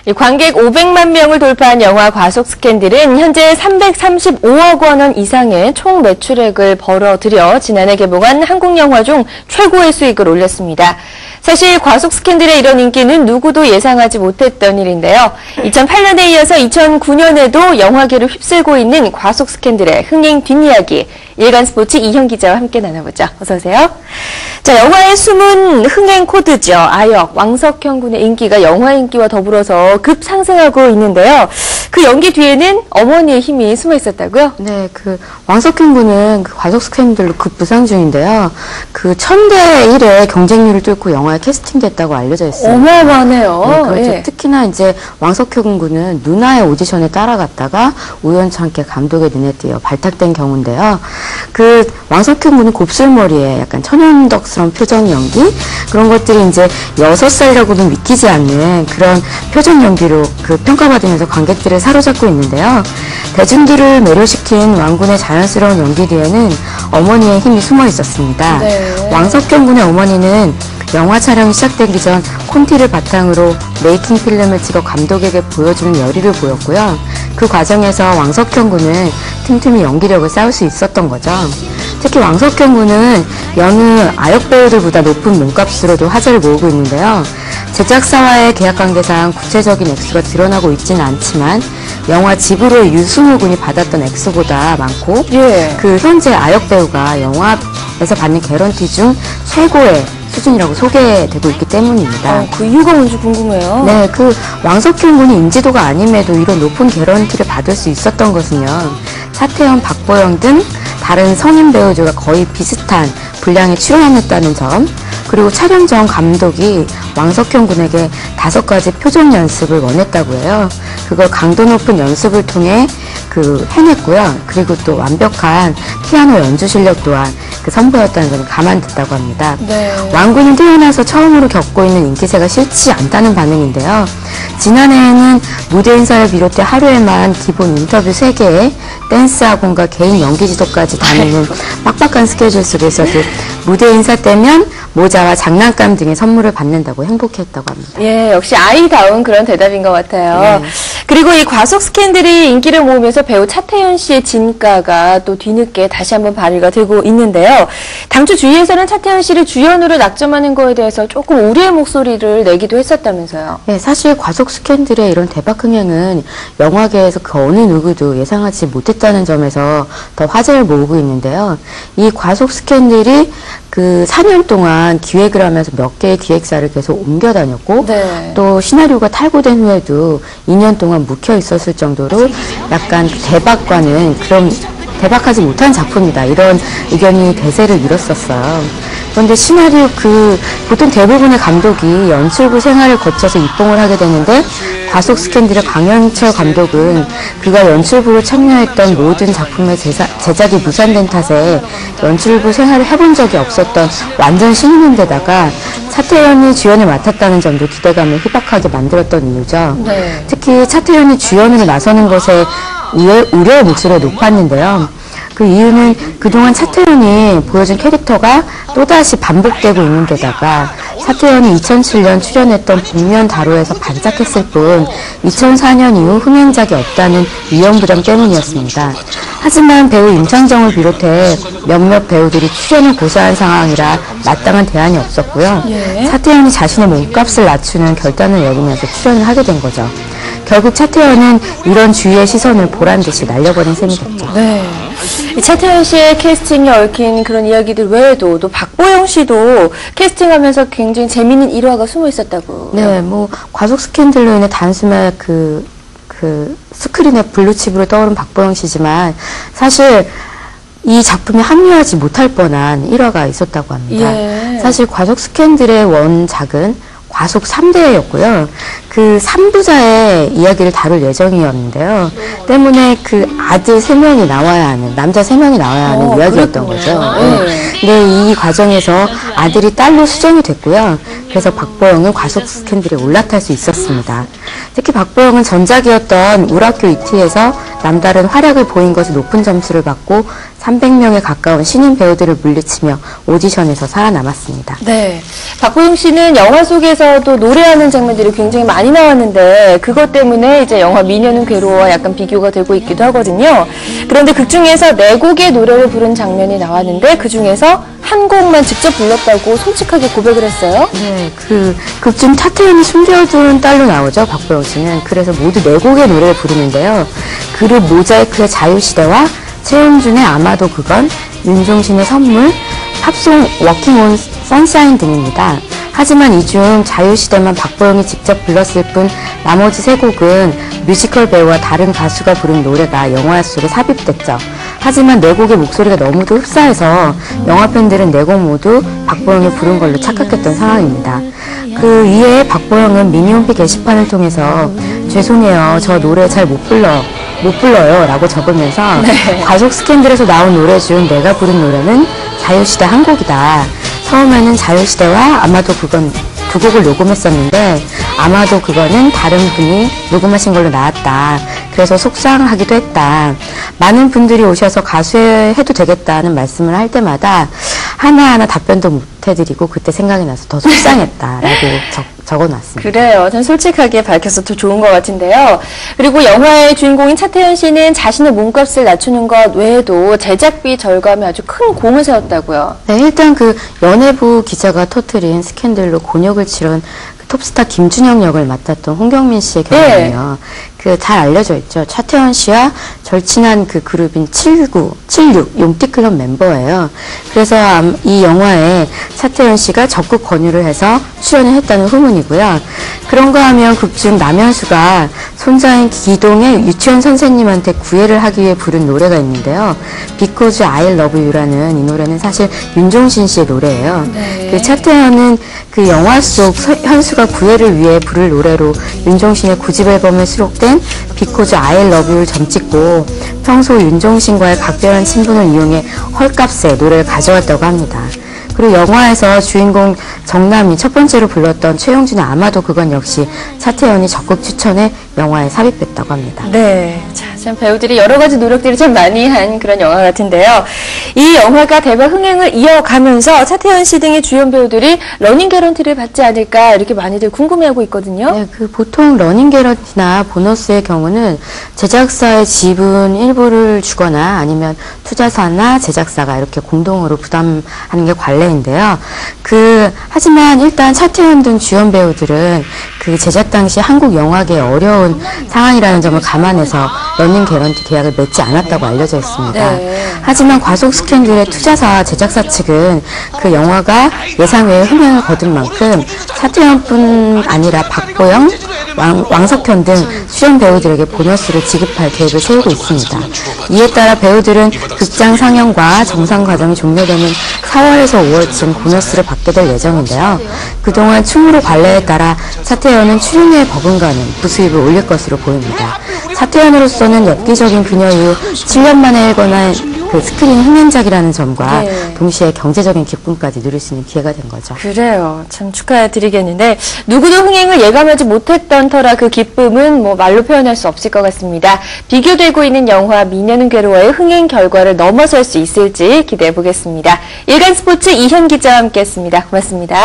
이 관객 500만 명을 돌파한 영화 과속 스캔들은 현재 335억 원 이상의 총 매출액을 벌어들여 지난해 개봉한 한국 영화 중 최고의 수익을 올렸습니다. 사실 과속 스캔들의 이런 인기는 누구도 예상하지 못했던 일인데요. 2008년에 이어서 2009년에도 영화계를 휩쓸고 있는 과속 스캔들의 흥행 뒷이야기, 일간스포츠 이현 기자와 함께 나눠보죠. 어서 오세요. 자, 영화의 숨은 흥행 코드죠. 아역, 왕석형 군의 인기가 영화 인기와 더불어서 급상승하고 있는데요. 그 연기 뒤에는 어머니의 힘이 숨어 있었다고요? 네, 왕석형 군은 과속 스캔들로 급부상 중인데요. 1000대 1의 경쟁률을 뚫고 영화에 캐스팅됐다고 알려져 있어요. 어마어마하네요. 네, 그렇죠. 예. 특히나 이제 왕석형 군은 누나의 오디션에 따라갔다가 우연찮게 감독의 눈에 띄어 발탁된 경우인데요. 왕석형 군은 곱슬머리에 약간 천연덕스러운 표정 연기, 그런 것들이 이제 6살이라고는 믿기지 않는 그런 표정 연기로 평가받으면서 관객들을 사로잡고 있는데요. 대중들을 매료시킨 왕군의 자연스러운 연기 뒤에는 어머니의 힘이 숨어 있었습니다. 네. 왕석형 군의 어머니는 영화 촬영이 시작되기 전 콘티를 바탕으로 메이킹 필름을 찍어 감독에게 보여주는 열의를 보였고요. 그 과정에서 왕석형 군은 틈틈이 연기력을 쌓을 수 있었던 거죠. 특히 왕석형 군은 여느 아역 배우들보다 높은 몸값으로도 화제를 모으고 있는데요. 제작사와의 계약관계상 구체적인 액수가 드러나고 있지는 않지만 영화 지브로의 유승우 군이 받았던 액수보다 많고, 예. 현재 아역 배우가 영화에서 받는 개런티 중 최고의 수준이라고 소개되고 있기 때문입니다. 그 이유가 뭔지 궁금해요. 네, 왕석형 군이 인지도가 아님에도 이런 높은 개런티를 받을 수 있었던 것은요, 차태현, 박보영 등 다른 성인 배우들과 거의 비슷한 분량에 출연했다는 점, 그리고 촬영 전 감독이 왕석형 군에게 5가지 표정 연습을 원했다고 해요. 그걸 강도 높은 연습을 통해 해냈고요. 그리고 또 완벽한 피아노 연주 실력 또한 선보였다는 점을 감안됐다고 합니다. 네. 왕군이 태어나서 처음으로 겪고 있는 인기세가 싫지 않다는 반응인데요. 지난해에는 무대 인사를 비롯해 하루에만 기본 인터뷰 3개에 댄스 학원과 개인 연기 지도까지 다니는 빡빡한 스케줄 속에서도 무대 인사 때면 모자와 장난감 등의 선물을 받는다고 행복했다고 합니다. 예, 역시 아이다운 그런 대답인 것 같아요. 네. 그리고 이 과속 스캔들이 인기를 모으면서 배우 차태현 씨의 진가가 또 뒤늦게 다시 한번 발휘가 되고 있는데요. 당초 주위에서는 차태현 씨를 주연으로 낙점하는 거에 대해서 조금 우려의 목소리를 내기도 했었다면서요. 네, 사실 과속 스캔들의 이런 대박 흥행은 영화계에서 그 어느 누구도 예상하지 못했다는 점에서 더 화제를 모으고 있는데요. 이 과속 스캔들이 4년 동안 기획을 하면서 몇 개의 기획사를 계속 옮겨 다녔고, 네. 또 시나리오가 탈고된 후에도 2년 동안 묵혀 있었을 정도로 약간 대박과는 그런 대박하지 못한 작품이다, 이런 의견이 대세를 이뤘었어요. 그런데 시나리오 보통 대부분의 감독이 연출부 생활을 거쳐서 입봉을 하게 되는데, 과속 스캔들의 강현철 감독은 그가 연출부로 참여했던 모든 작품의 제작이 무산된 탓에 연출부 생활을 해본 적이 없었던 완전 신인인데다가 차태현이 주연을 맡았다는 점도 기대감을 희박하게 만들었던 이유죠. 네. 특히 차태현이 주연으로 나서는 것에 우려의 목소리가 높았는데요. 그 이유는 그동안 차태현이 보여준 캐릭터가 또다시 반복되고 있는 데다가 차태현이 2007년 출연했던 복면 다로에서 반짝했을 뿐 2004년 이후 흥행작이 없다는 위험부담 때문이었습니다. 하지만 배우 임창정을 비롯해 몇몇 배우들이 출연을 고사한 상황이라 마땅한 대안이 없었고요. 예. 차태현이 자신의 몸값을 낮추는 결단을 내리면서 출연을 하게 된 거죠. 결국 차태현은 이런 주위의 시선을 보란듯이 날려버린 셈이 됐죠. 네. 이 차태현 씨의 캐스팅에 얽힌 그런 이야기들 외에도 또 박보영 씨도 캐스팅하면서 굉장히 재미있는 일화가 숨어 있었다고. 네, 과속 스캔들로 인해 단숨에 스크린에 블루칩으로 떠오른 박보영 씨지만 사실 이 작품에 합류하지 못할 뻔한 일화가 있었다고 합니다. 예. 사실 과속 스캔들의 원작은 과속 3대였고요. 3부자의 이야기를 다룰 예정이었는데요. 때문에 아들 3명이 나와야 하는, 남자 3명이 나와야 하는 이야기였던 거죠. 근데 이 과정에서 아들이 딸로 수정이 됐고요. 그래서 박보영은 과속 스캔들에 올라탈 수 있었습니다. 특히 박보영은 전작이었던 우락교 이티에서 남다른 활약을 보인 것에 높은 점수를 받고 300명에 가까운 신인 배우들을 물리치며 오디션에서 살아남았습니다. 네. 박보영 씨는 영화 속에서도 노래하는 장면들이 굉장히 많이 나왔는데 그것 때문에 이제 영화 미녀는 괴로워와 약간 비교가 되고 있기도 하거든요. 그런데 극 중에서 4곡의 노래를 부른 장면이 나왔는데 그 중에서 한 곡만 직접 불렀다고 솔직하게 고백을 했어요. 네, 극중 차태현이 숨겨둔 딸로 나오죠, 박보영 씨는. 그래서 모두 4곡의 노래를 부르는데요. 그룹 모자이크의 자유시대와 최은준의 아마도 그건, 윤종신의 선물, 팝송 워킹 온 선샤인 등입니다. 하지만 이 중 자유시대만 박보영이 직접 불렀을 뿐 나머지 3곡은 뮤지컬 배우와 다른 가수가 부른 노래가 영화 속에 삽입됐죠. 하지만 4곡의 목소리가 너무도 흡사해서 영화 팬들은 4곡 모두 박보영이 부른 걸로 착각했던 상황입니다. 그 이에 박보영은 미니홈피 게시판을 통해서 죄송해요, 저 노래 잘 못 불러요 라고 적으면서 가족 스캔들에서 나온 노래 중 내가 부른 노래는 자유시대 한 곡이다. 처음에는 자유시대와 아마도 그건 2곡을 녹음했었는데 아마도 그거는 다른 분이 녹음하신 걸로 나왔다. 그래서 속상하기도 했다. 많은 분들이 오셔서 가수해도 되겠다는 말씀을 할 때마다 하나하나 답변도 못 해드리고 그때 생각이 나서 더 속상했다라고 적어놨습니다. 그래요. 전 솔직하게 밝혀서 더 좋은 것 같은데요. 그리고 영화의 주인공인 차태현 씨는 자신의 몸값을 낮추는 것 외에도 제작비 절감에 아주 큰 공을 세웠다고요. 네, 일단 그 연예부 기자가 터뜨린 스캔들로 곤욕을 치른 톱스타 김준영 역을 맡았던 홍경민 씨의 경우는요. 잘 알려져 있죠. 차태현 씨와 절친한 그 그룹인 76 용띠클럽 멤버예요. 그래서 이 영화에 차태현 씨가 적극 권유를 해서 출연을 했다는 후문이고요. 그런가 하면 극중 남현수가 손자인 기동의 유치원 선생님한테 구애를 하기 위해 부른 노래가 있는데요. Because I Love You라는 이 노래는 사실 윤종신 씨의 노래예요. 네. 그 차태현은 그 영화 속 현수가 구애를 위해 부를 노래로 윤종신의 9집 앨범에 수록된 Because I Love You를 점찍고 평소 윤종신과의 각별한 친분을 이용해 헐값에 노래를 가져왔다고 합니다. 그리고 영화에서 주인공 정남이 첫 번째로 불렀던 최용준의 아마도 그건 역시 차태현이 적극 추천해 영화에 삽입했다고 합니다. 네. 자, 참 배우들이 여러 가지 노력들을 참 많이 한 그런 영화 같은데요. 이 영화가 대박 흥행을 이어가면서 차태현 씨 등의 주연 배우들이 러닝 개런티를 받지 않을까 이렇게 많이들 궁금해하고 있거든요. 네, 보통 러닝 개런티나 보너스의 경우는 제작사의 지분 일부를 주거나 아니면 투자사나 제작사가 이렇게 공동으로 부담하는 게 관례인데요. 하지만 일단 차태현 등 주연 배우들은 그 제작 당시 한국 영화계의 어려운 상황이라는 점을 감안해서 러닝 개런티 계약을 맺지 않았다고 알려져 있습니다. 네. 하지만 과속 스캔들의 투자사, 제작사 측은 그 영화가 예상 외의 흥행을 거둔 만큼 차태현뿐 아니라 박보영, 왕석현 등 수련 배우들에게 보너스를 지급할 계획을 세우고 있습니다. 이에 따라 배우들은 극장 상영과 정상 과정이 종료되는 4월에서 5월쯤 보너스를 받게 될 예정인데요. 그동안 충무로 관례에 따라 차태현은 출연료에 버금가는 부수입을 올릴 것으로 보입니다. 차태현으로서는 엽기적인 그녀 이후 7년 만에 일궈낸 그 스크린 흥행작이라는 점과 동시에 경제적인 기쁨까지 누릴 수 있는 기회가 된 거죠. 그래요. 참 축하드리겠는데 누구도 흥행을 예감하지 못했던 터라 그 기쁨은 뭐 말로 표현할 수 없을 것 같습니다. 비교되고 있는 영화 미녀는 괴로워의 흥행 결과를 넘어설 수 있을지 기대해 보겠습니다. 일간 스포츠 이현 기자와 함께했습니다. 고맙습니다.